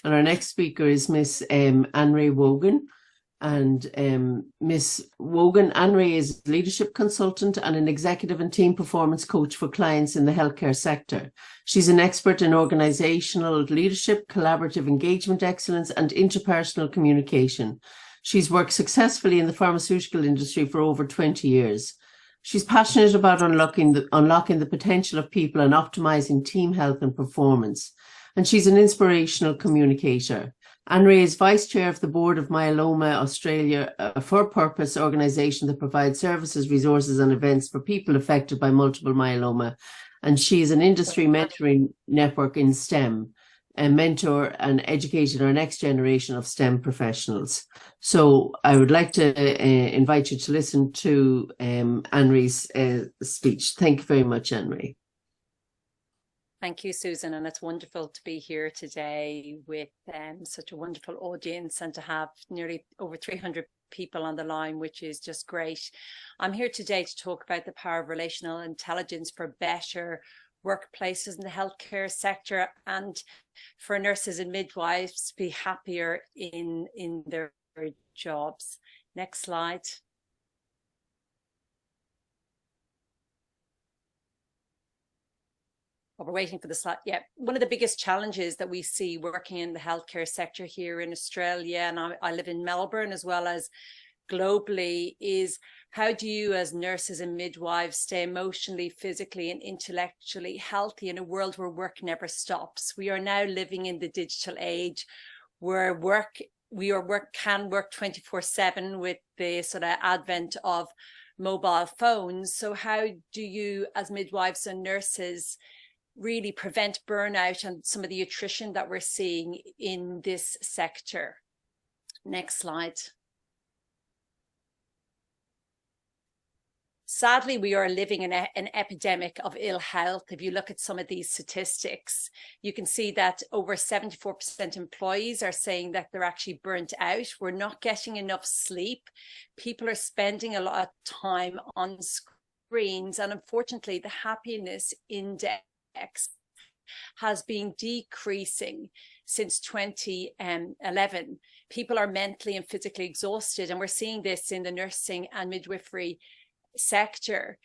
And our next speaker is Miss Annree Wogan. And Miss Wogan, Annree is a leadership consultant and an executive and team performance coach for clients in the healthcare sector. She's an expert in organizational leadership, collaborative engagement excellence, and interpersonal communication. She's worked successfully in the pharmaceutical industry for over 20 years. She's passionate about unlocking the potential of people and optimizing team health and performance. And she's an inspirational communicator. Annree is Vice Chair of the Board of Myeloma Australia, a for-purpose organisation that provides services, resources and events for people affected by multiple myeloma. And she is an industry mentoring network in STEM, a mentor and educating our next generation of STEM professionals. So I would like to invite you to listen to Annree's speech. Thank you very much, Annree. Thank you, Susan, and it's wonderful to be here today with such a wonderful audience and to have nearly over 300 people on the line, which is just great. I'm here today to talk about the power of relational intelligence for better workplaces in the healthcare sector and for nurses and midwives to be happier in their jobs. Next slide. Oh, we're waiting for the slide. Yeah, one of the biggest challenges that we see working in the healthcare sector here in Australia, and I live in Melbourne as well as globally, is how do you as nurses and midwives stay emotionally, physically and intellectually healthy in a world where work never stops? We are now living in the digital age where work can work 24/7 with the sort of advent of mobile phones. So how do you as midwives and nurses really prevent burnout and some of the attrition that we're seeing in this sector? Next slide. Sadly, we are living in an epidemic of ill health. If you look at some of these statistics, you can see that over 74% employees are saying that they're actually burnt out. We're not getting enough sleep. People are spending a lot of time on screens. And unfortunately, the happiness index has been decreasing since 2011. People are mentally and physically exhausted, and we're seeing this in the nursing and midwifery sector.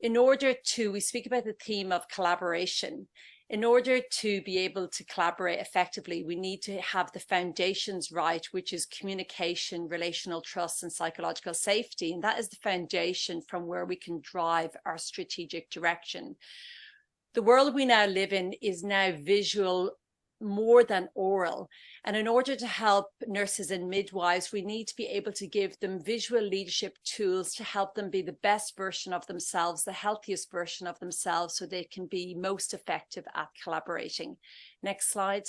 We speak about the theme of collaboration. In order to be able to collaborate effectively, we need to have the foundations right, which is communication, relational trust, and psychological safety. And that is the foundation from where we can drive our strategic direction. The world we now live in is now visual more than oral. And in order to help nurses and midwives, we need to be able to give them visual leadership tools to help them be the best version of themselves, the healthiest version of themselves, so they can be most effective at collaborating. Next slide.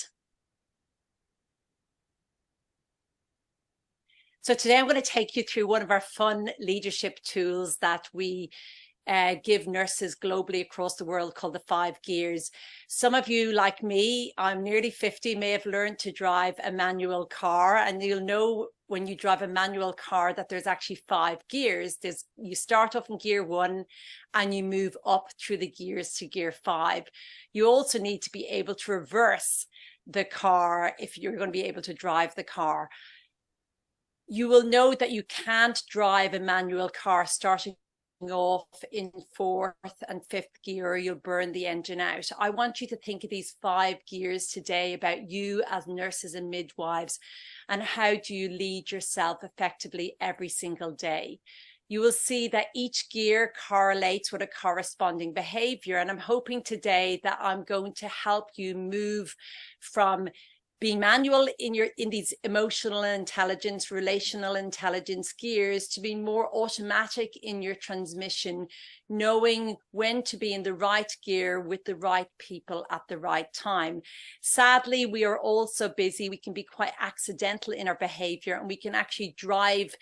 So today I'm going to take you through one of our fun leadership tools that we give nurses globally across the world, called the 5 gears. Some of you, like me, I'm nearly 50, may have learned to drive a manual car, and you'll know when you drive a manual car that there's actually 5 gears. You start off in gear 1 and you move up through the gears to gear 5. You also need to be able to reverse the car if you're going to be able to drive the car. You will know that you can't drive a manual car starting off in 4th and 5th gear, you'll burn the engine out. I want you to think of these 5 gears today about you as nurses and midwives, and how do you lead yourself effectively every single day. You will see that each gear correlates with a corresponding behavior, and I'm hoping today that I'm going to help you move from being manual in these emotional intelligence, relational intelligence gears, to be more automatic in your transmission, knowing when to be in the right gear with the right people at the right time. Sadly, we are all so busy, we can be quite accidental in our behavior, and we can actually drive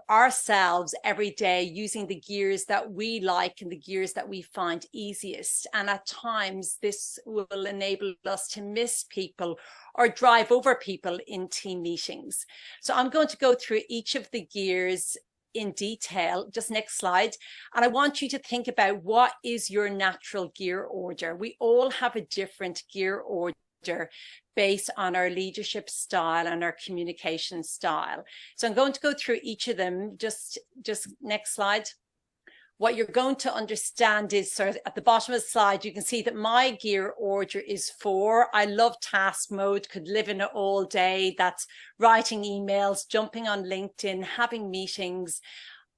ourselves every day using the gears that we like and the gears that we find easiest. And at times this will enable us to miss people or drive over people in team meetings. So I'm going to go through each of the gears in detail. Just next slide. And I want you to think about, what is your natural gear order? We all have a different gear order order based on our leadership style and our communication style. So I'm going to go through each of them. Just next slide. What you're going to understand is, sort of at the bottom of the slide, you can see that my gear order is 4. I love task mode, could live in it all day. That's writing emails, jumping on LinkedIn, having meetings.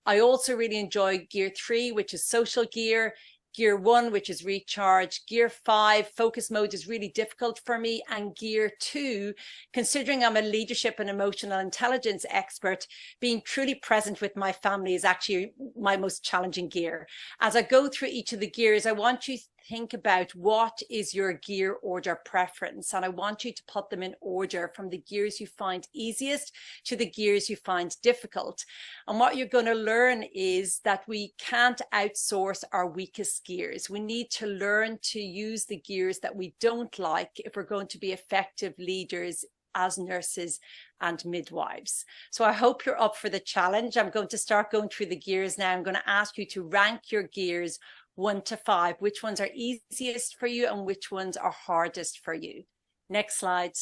I also really enjoy gear 3, which is social gear. Gear 1, which is recharge. Gear 5, focus mode, is really difficult for me. And gear 2, considering I'm a leadership and emotional intelligence expert, being truly present with my family is actually my most challenging gear. As I go through each of the gears, I want you to think about what is your gear order preference. And I want you to put them in order from the gears you find easiest to the gears you find difficult. And what you're going to learn is that we can't outsource our weakest gears. We need to learn to use the gears that we don't like if we're going to be effective leaders as nurses and midwives. So I hope you're up for the challenge. I'm going to start going through the gears now. I'm going to ask you to rank your gears 1 to 5. Which ones are easiest for you and which ones are hardest for you? Next slide.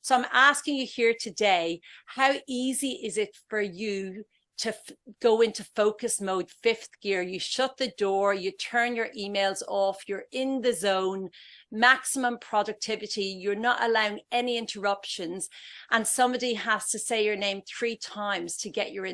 So I'm asking you here today, how easy is it for you to go into focus mode, 5th gear? You shut the door, you turn your emails off, you're in the zone, maximum productivity, you're not allowing any interruptions, and somebody has to say your name 3 times to get your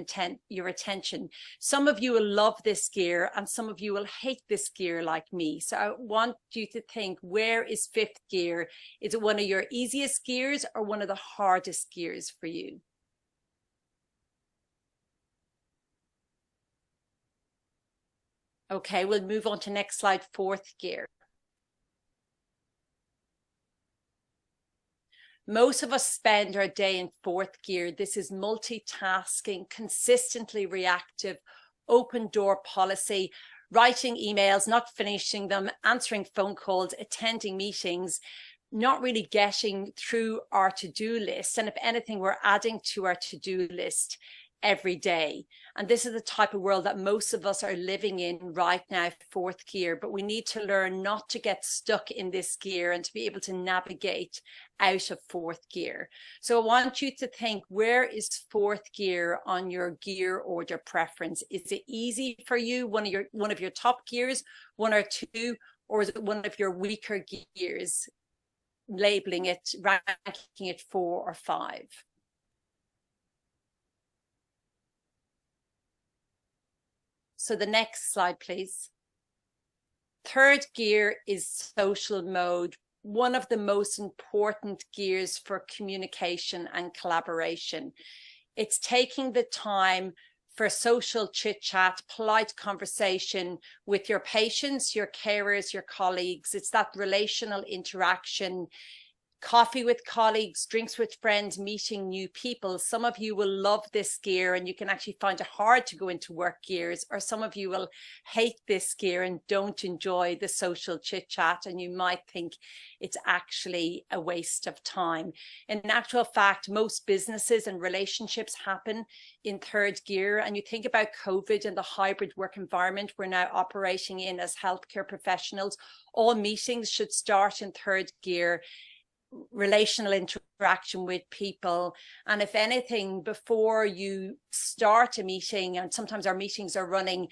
attention. Some of you will love this gear and some of you will hate this gear like me. So I want you to think, where is 5th gear? Is it one of your easiest gears or one of the hardest gears for you? Okay, we'll move on to next slide, 4th gear. Most of us spend our day in 4th gear. This is multitasking, consistently reactive, open door policy, writing emails, not finishing them, answering phone calls, attending meetings, not really getting through our to-do list. And if anything, we're adding to our to-do list every day. And this is the type of world that most of us are living in right now, 4th gear. But we need to learn not to get stuck in this gear and to be able to navigate out of 4th gear. So I want you to think, where is 4th gear on your gear order preference? Is it easy for you, one of your top gears, 1 or 2, or is it one of your weaker gears, labeling it, ranking it 4 or 5? So the next slide, please. 3rd gear is social mode, one of the most important gears for communication and collaboration. It's taking the time for social chit chat, polite conversation with your patients, your carers, your colleagues. It's that relational interaction, coffee with colleagues, drinks with friends, meeting new people. Some of you will love this gear and you can actually find it hard to go into work gears, or some of you will hate this gear and don't enjoy the social chit chat, and you might think it's actually a waste of time. In actual fact, most businesses and relationships happen in 3rd gear. And you think about COVID and the hybrid work environment we're now operating in as healthcare professionals, all meetings should start in 3rd gear. Relational interaction with people. And if anything, before you start a meeting, and sometimes our meetings are running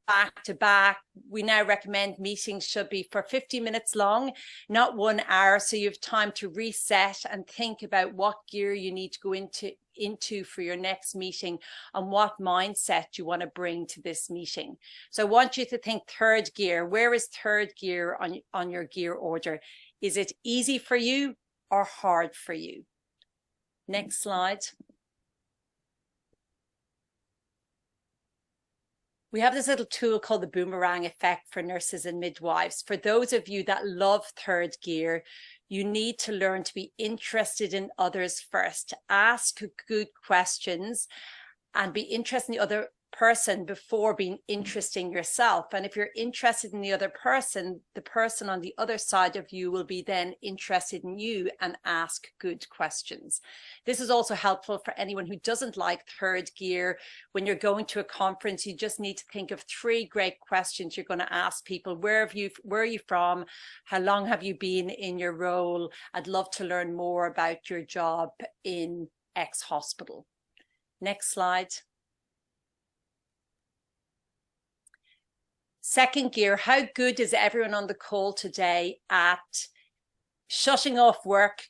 back to back, we now recommend meetings should be for 50 minutes long, not 1 hour. So you have time to reset and think about what gear you need to go into for your next meeting and what mindset you want to bring to this meeting. So I want you to think 3rd gear. Where is 3rd gear on your gear order? Is it easy for you or hard for you? Next slide. We have this little tool called the boomerang effect for nurses and midwives. For those of you that love 3rd gear, you need to learn to be interested in others first. Ask good questions and be interested in the other person before being interested in yourself. And if you're interested in the other person, the person on the other side of you will be then interested in you and ask good questions. This is also helpful for anyone who doesn't like third gear. When you're going to a conference, you just need to think of 3 great questions you're going to ask people. Where are you from? How long have you been in your role? I'd love to learn more about your job in X hospital. Next slide. Second gear, how good is everyone on the call today at shutting off work,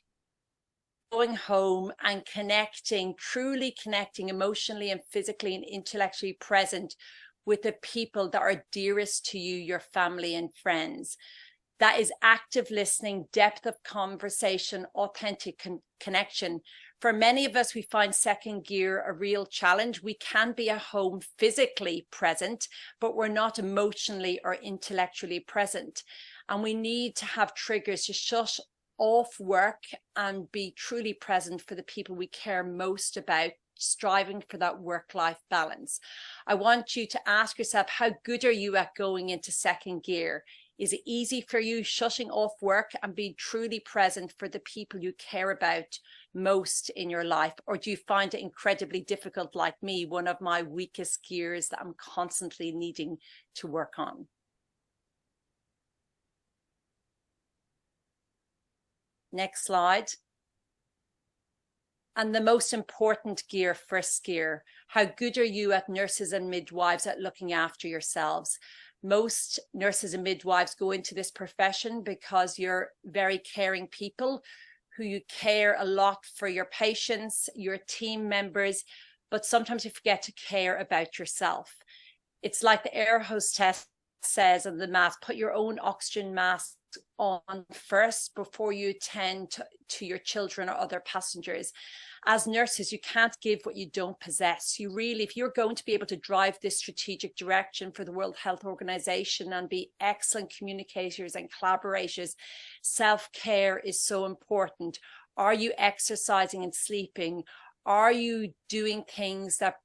going home and connecting, truly connecting emotionally and physically and intellectually present with the people that are dearest to you, your family and friends? That is active listening, depth of conversation, authentic connection. For many of us, we find second gear a real challenge. We can be at home physically present, but we're not emotionally or intellectually present. And we need to have triggers to shut off work and be truly present for the people we care most about, striving for that work-life balance. I want you to ask yourself, how good are you at going into second gear? Is it easy for you shutting off work and being truly present for the people you care about most in your life? Or do you find it incredibly difficult, like me, one of my weakest gears that I'm constantly needing to work on? Next slide. And the most important gear, first gear, how good are you at nurses and midwives at looking after yourselves? Most nurses and midwives go into this profession because you're very caring people who you care a lot for your patients, your team members, but sometimes you forget to care about yourself. It's like the air hostess says in the mask, put your own oxygen mask on first before you attend to your children or other passengers. As nurses, you can't give what you don't possess. You really, if you're going to be able to drive this strategic direction for the World Health Organization and be excellent communicators and collaborators, self-care is so important. Are you exercising and sleeping? Are you doing things that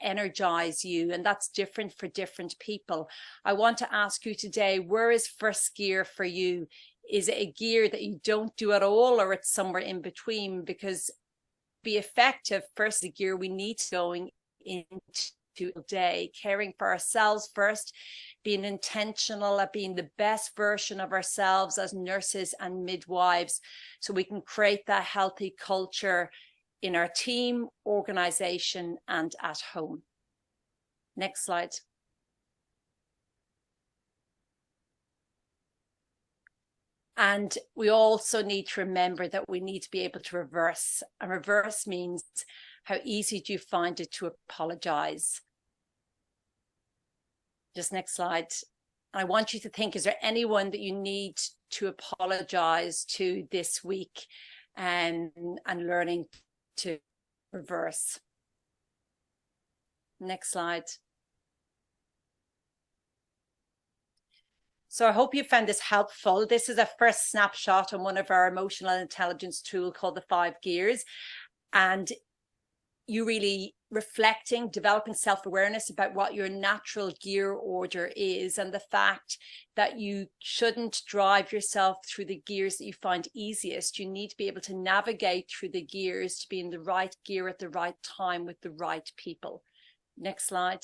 energize you? And that's different for different people. I want to ask you today, where is first gear for you? Is it a gear that you don't do at all, or it's somewhere in between? Because to be effective, first the gear we need going into a day, caring for ourselves first, being intentional at being the best version of ourselves as nurses and midwives, so we can create that healthy culture in our team, organization, and at home. Next slide. And we also need to remember that we need to be able to reverse. And reverse means, how easy do you find it to apologize? Just next slide. I want you to think, is there anyone that you need to apologize to this week, and learning to reverse? Next slide. So I hope you found this helpful. This is a first snapshot on one of our emotional intelligence tool called the 5 gears. And you really reflecting, developing self-awareness about what your natural gear order is, and the fact that you shouldn't drive yourself through the gears that you find easiest. You need to be able to navigate through the gears to be in the right gear at the right time with the right people. Next slide.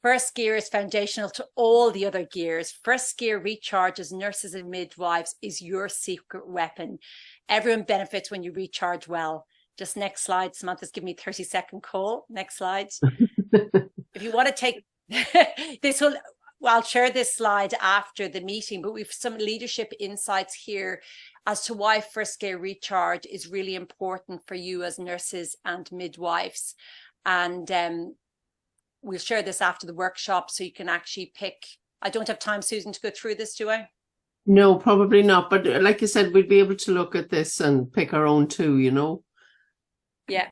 First gear is foundational to all the other gears. First gear recharge as nurses and midwives is your secret weapon. Everyone benefits when you recharge well. Just next slide. Samantha's giving me a 30-second call. Next slide. If you want to take this will, well, I'll share this slide after the meeting, but we've some leadership insights here as to why first gear recharge is really important for you as nurses and midwives. And we'll share this after the workshop, so you can actually pick. I don't have time, Susan, to go through this, do I? No, probably not. But like you said, we'd be able to look at this and pick our own too, you know? Yeah.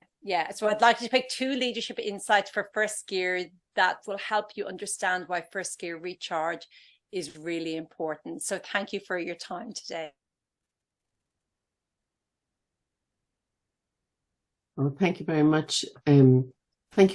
So I'd like to pick 2 leadership insights for first gear that will help you understand why first gear recharge is really important. So thank you for your time today. Well, thank you very much.